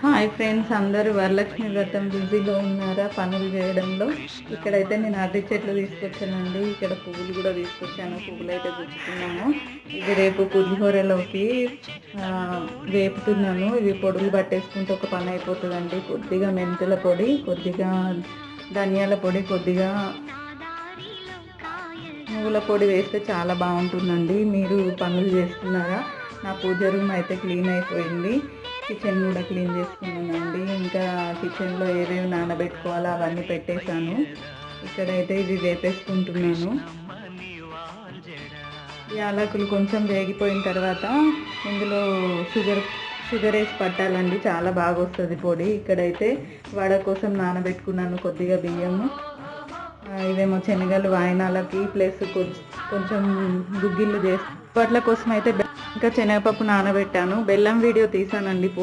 Hi friends, అందరూ వరలక్ష్మి వ్రతం బిజీలో ఉన్నారా పనులు చేయడంలో? ఇక్కడైతే నేను అరటి చెట్లు తీసుకొచ్చానండి. ఇక్కడ పువ్వులు కూడా తీసుకొచ్చాను. పువ్వులు అయితే గుచ్చుకున్నాము. ఇది రేపు పులిహోరలోకి వేపుతున్నాను. ఇవి పొడులు పట్టేసుకుంటే ఒక పని అయిపోతుందండి. కొద్దిగా మెంతుల పొడి, కొద్దిగా ధనియాల పొడి, కొద్దిగా నువ్వుల పొడి వేస్తే చాలా బాగుంటుందండి. మీరు పనులు చేస్తున్నారా? నా పూజ రూమ్ అయితే క్లీన్ అయిపోయింది. కిచెన్ కూడా క్లీన్ చేసుకున్నానండి. ఇంకా కిచెన్లో ఏవేవి నానబెట్టుకోవాలో అవన్నీ పెట్టేశాను. ఇక్కడైతే ఇవి వేపేసుకుంటున్నాను. యాలకులు కొంచెం వేగిపోయిన తర్వాత ఇందులో షుగర్ వేసి పట్టాలండి. చాలా బాగా వస్తుంది పొడి. ఇక్కడైతే వడ కోసం నానబెట్టుకున్నాను కొద్దిగా బియ్యము. ఇవేమో శనగలు వాయినాలకి ప్లస్ కొంచెం గుగ్గిళ్ళు చేసి వాట్ల కోసం అయితే ఇంకా శనగపప్పు నానబెట్టాను. బెల్లం వీడియో తీసానండి పోయి.